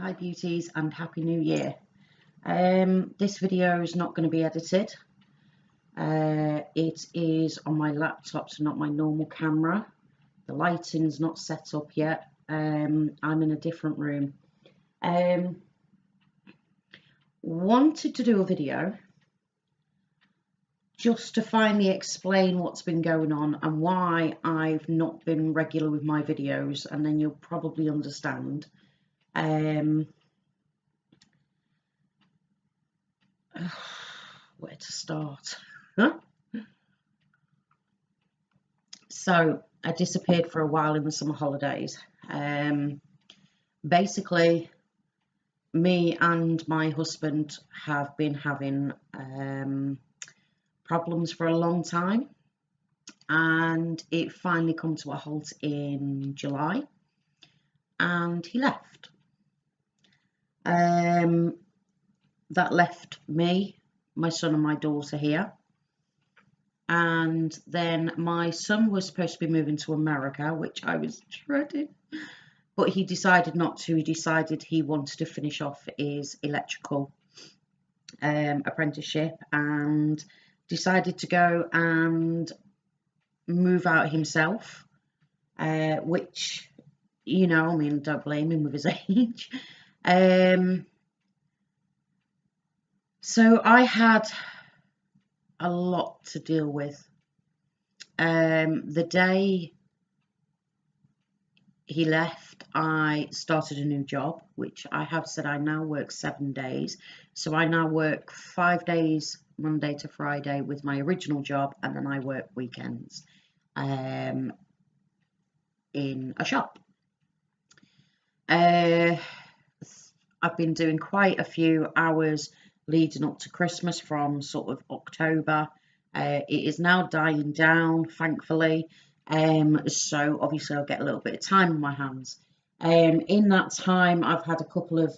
Hi beauties and happy new year. This video is not going to be edited. It is on my laptop, so not my normal camera. The lighting's not set up yet. I'm in a different room. Wanted to do a video just to finally explain what's been going on and why I've not been regular with my videos, and then you'll probably understand. Where to start? So I disappeared for a while in the summer holidays. Basically, me and my husband have been having problems for a long time, and it finally come to a halt in July, and he left. That left me, my son and my daughter here, and then my son was supposed to be moving to America, which I was dreading, but he decided not to. He decided he wanted to finish off his electrical apprenticeship and decided to go and move out himself, which, you know, I mean, don't blame him with his age. So I had a lot to deal with. The day he left, I started a new job, which I have said I now work 7 days. So I now work 5 days, Monday to Friday, with my original job, and then I work weekends in a shop. I've been doing quite a few hours leading up to Christmas from sort of October. It is now dying down, thankfully. So obviously I'll get a little bit of time on my hands. In that time, I've had a couple of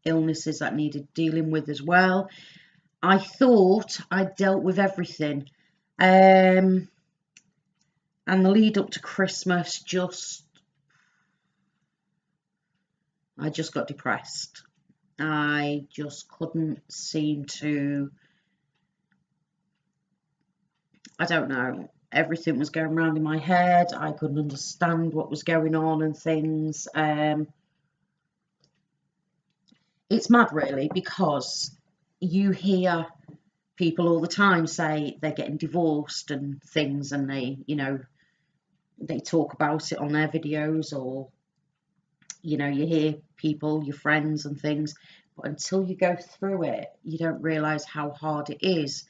illnesses that needed dealing with as well. I thought I'd dealt with everything. And the lead up to Christmas, I just got depressed. I just couldn't seem to, I don't know, everything was going around in my head. I couldn't understand what was going on and things. It's mad really, because you hear people all the time say they're getting divorced and things, and they, you know, they talk about it on their videos, or, you know, you hear people, your friends and things, but until you go through it, you don't realise how hard it is.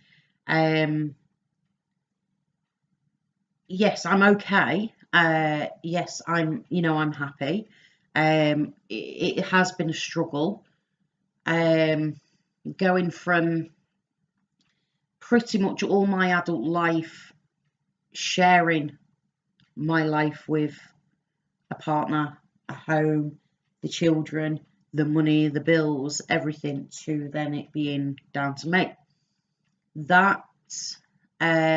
Yes, I'm okay. Yes, I'm, you know, I'm happy. It has been a struggle. Going from pretty much all my adult life, sharing my life with a partner, a home, the children, the money, the bills, everything, to then it being down to me. That has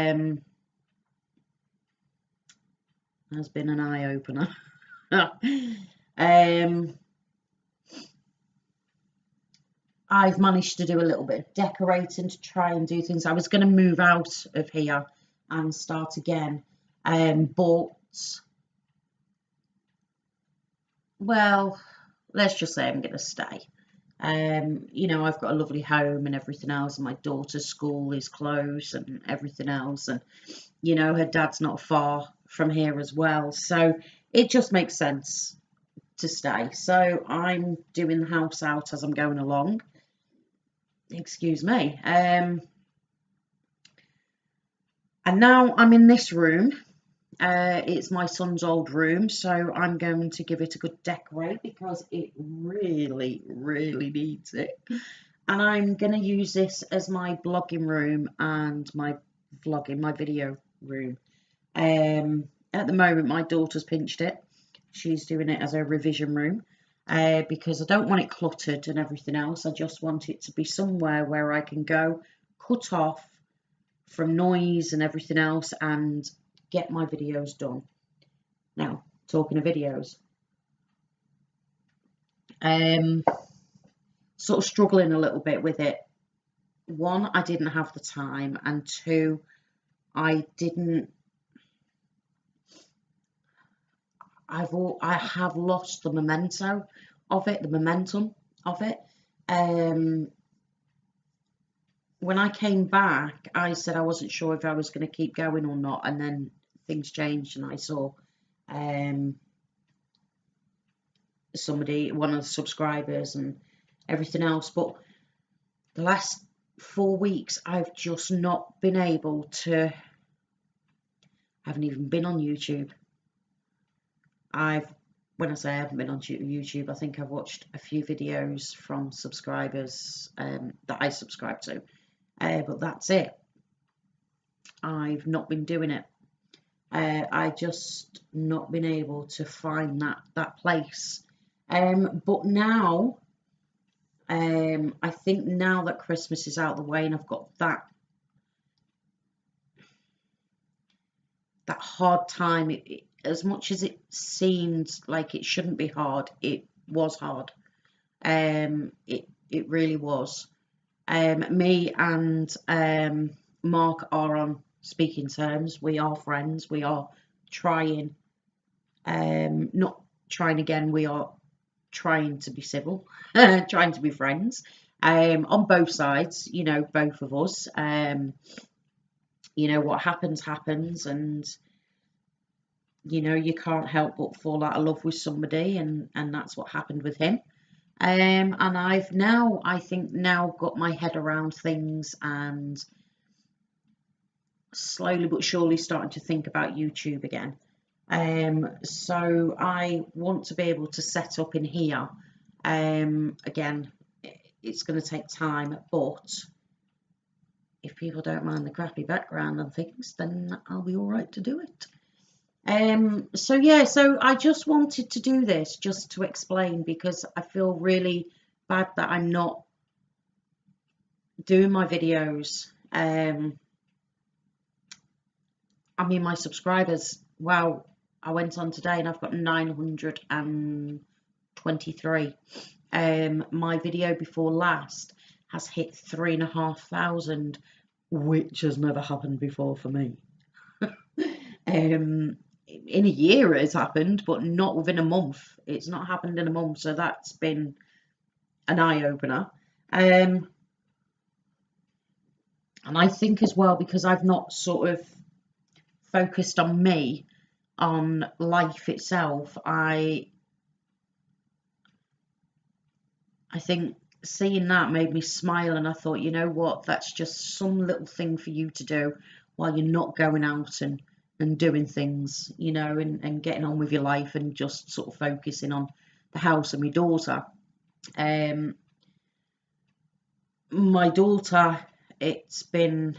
been an eye-opener. I've managed to do a little bit of decorating to try and do things. I was going to move out of here and start again, but, well, let's just say I'm going to stay. You know, I've got a lovely home and everything else, and my daughter's school is close and everything else, and, you know, her dad's not far from here as well, so it just makes sense to stay. So I'm doing the house out as I'm going along. Excuse me. And now I'm in this room. It's my son's old room, so I'm going to give it a good decorate because it really, really needs it. And I'm going to use this as my blogging room and my vlogging, my video room. At the moment, my daughter's pinched it. She's doing it as a revision room because I don't want it cluttered and everything else. I just want it to be somewhere where I can go, cut off from noise and everything else, and get my videos done. Now, talking of videos, Sort of struggling a little bit with it. One, I didn't have the time, and two, I have lost the momentum of it. When I came back, I said I wasn't sure if I was going to keep going or not, and then things changed, and I saw one of the subscribers and everything else. But the last 4 weeks, I've just not been able to. I haven't even been on YouTube. When I say I haven't been on YouTube, I think I've watched a few videos from subscribers that I subscribe to, but that's it. I've not been doing it. I just not been able to find that place. But now, I think now that Christmas is out of the way and I've got that hard time, as much as it seemed like it shouldn't be hard, it was hard. It really was. Me and Mark are on speaking terms. We are friends. We are trying, not trying again. We are trying to be civil, trying to be friends. On both sides, both of us. What happens, and you can't help but fall out of love with somebody, and that's what happened with him. And I've now, I think, got my head around things, and slowly but surely starting to think about YouTube again. So I want to be able to set up in here. Again, it's going to take time, but if people don't mind the crappy background and things, then I'll be all right to do it. So yeah, so I just wanted to do this just to explain, because I feel really bad that I'm not doing my videos. I mean, my subscribers, wow, I went on today and I've got 923. My video before last has hit 3,500, which has never happened before for me. In a year it has happened, but not within a month. It's not happened in a month, so that's been an eye-opener. And I think as well, because I've not sort of focused on me, on life itself, I think seeing that made me smile, and I thought, you know what, that's just some little thing for you to do while you're not going out and doing things, and getting on with your life, and just sort of focusing on the house and my daughter. My daughter, it's been,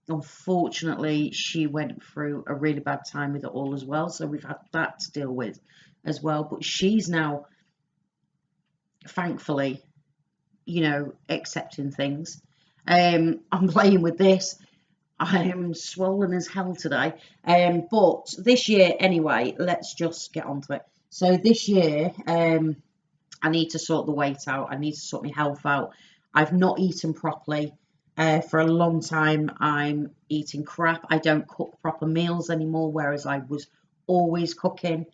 unfortunately, she went through a really bad time with it all as well, so we've had that to deal with as well. But she's now, thankfully, accepting things. I'm playing with this. I am swollen as hell today. But this year, anyway, let's just get on to it. So this year, I need to sort the weight out. I need to sort my health out. I've not eaten properly for a long time. I'm eating crap. I don't cook proper meals anymore, whereas I was always cooking.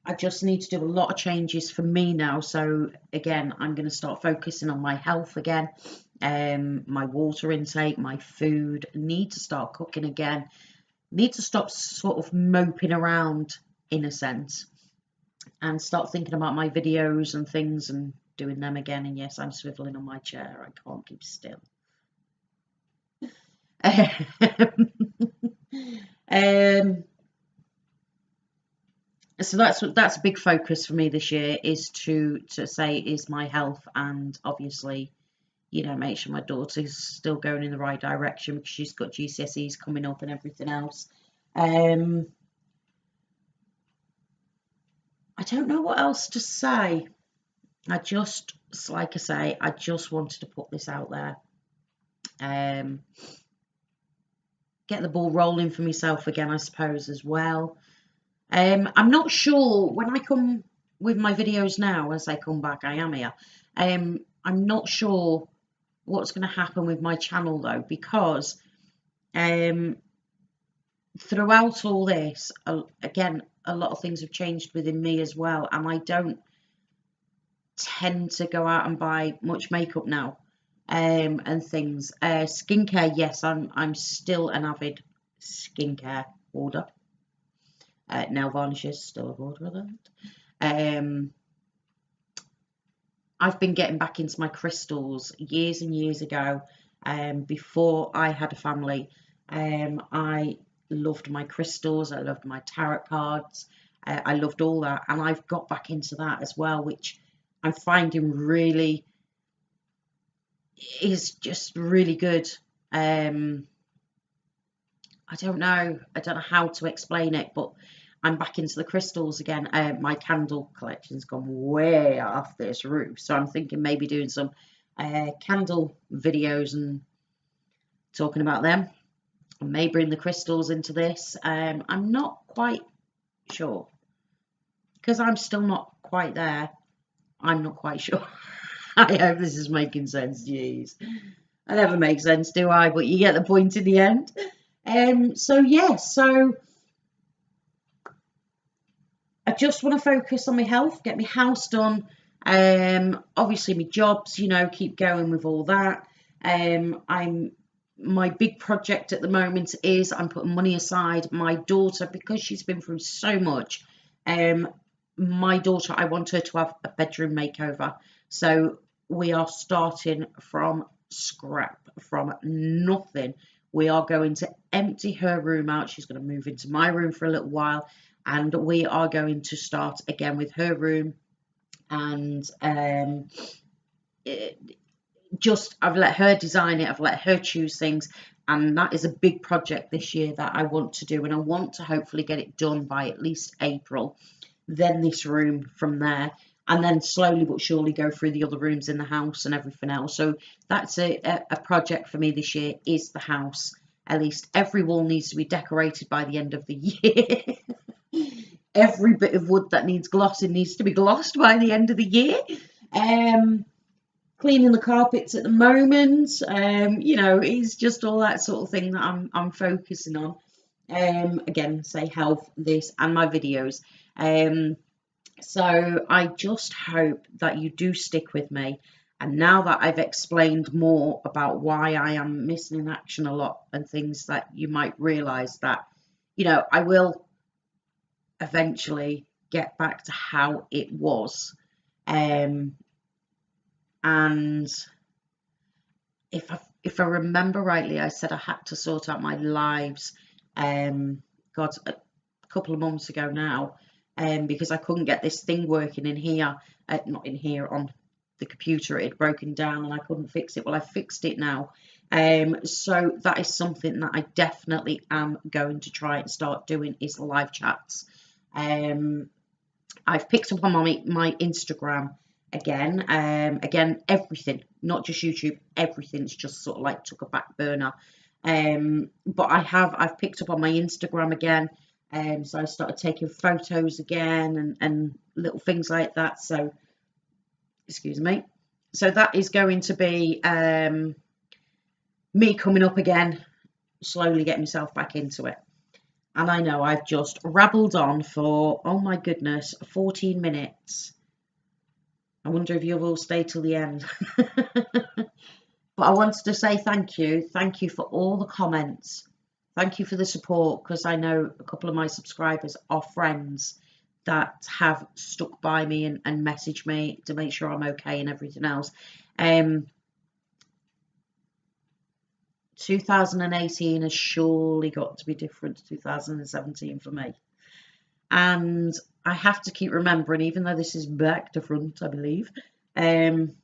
I just need to do a lot of changes for me now. So again, I'm going to start focusing on my health again, my water intake, my food. Need to start cooking again. Need to stop sort of moping around, in a sense, and start thinking about my videos and things and doing them again. And yes, I'm swiveling on my chair. I can't keep still. So that's a big focus for me this year, is to say is my health, and obviously, make sure my daughter's still going in the right direction, because she's got GCSEs coming up and everything else. I don't know what else to say. Like I say, I just wanted to put this out there. get the ball rolling for myself again, I suppose, as well. I'm not sure when I come with my videos now, as I come back, I am here. I'm not sure what's going to happen with my channel though, because throughout all this, again, a lot of things have changed within me as well, and I don't tend to go out and buy much makeup now, and things. Skincare, yes, I'm still an avid skincare order. Nail varnishes, still a order of that. I've been getting back into my crystals years and years ago. Before I had a family, I loved my crystals, I loved my tarot cards, I loved all that, and I've got back into that as well, which I'm finding really is just really good. I don't know how to explain it, but I'm back into the crystals again. My candle collection's gone way off this roof, so I'm thinking maybe doing some candle videos and talking about them. I may bring the crystals into this. I'm not quite sure, because I'm still not quite there. I'm not quite sure. I hope this is making sense. Jeez, I never make sense, do I? But you get the point in the end. So yeah, so I just want to focus on my health, get my house done. Obviously my jobs, you know, keep going with all that. My big project at the moment is I'm putting money aside. My daughter, because she's been through so much, my daughter, I want her to have a bedroom makeover. So we are starting from scrap, from nothing. We are going to empty her room out. She's going to move into my room for a little while, and we are going to start again with her room. And I've let her design it, I've let her choose things, and that is a big project this year that I want to do, and I want to hopefully get it done by at least April. Then this room from there, and then slowly but surely go through the other rooms in the house and everything else. So that's a project for me this year, is the house. At least every wall needs to be decorated by the end of the year. Every bit of wood that needs glossing needs to be glossed by the end of the year. Cleaning the carpets at the moment, you know, it's just all that sort of thing that I'm focusing on. Again, say health, this, and my videos. So I just hope that you do stick with me. And now that I've explained more about why I am missing in action a lot and things, that you might realise that, you know, I will eventually get back to how it was. And if I remember rightly, I said I had to sort out my lives, God, a couple of months ago now, because I couldn't get this thing working in here, not in here, on the computer. It had broken down and I couldn't fix it. Well, I fixed it now. So that is something that I definitely am going to try and start doing, is live chats. I've picked up on my Instagram again. Again, everything, not just YouTube, everything's just sort of like took a back burner. But I've picked up on my Instagram again. So I started taking photos again and little things like that. So, excuse me. So that is going to be me coming up again, slowly getting myself back into it. And I know I've just rabbled on for, oh my goodness, 14 minutes. I wonder if you'll all stay till the end. But I wanted to say thank you. Thank you for all the comments. Thank you for the support, because I know a couple of my subscribers are friends that have stuck by me and messaged me to make sure I'm okay and everything else. 2018 has surely got to be different to 2017 for me. And I have to keep remembering, even though this is back to front, I believe, you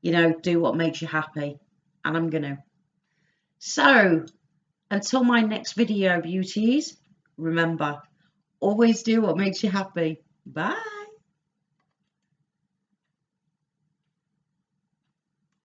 know, do what makes you happy. And I'm going to. So, until my next video, beauties, remember, always do what makes you happy. Bye.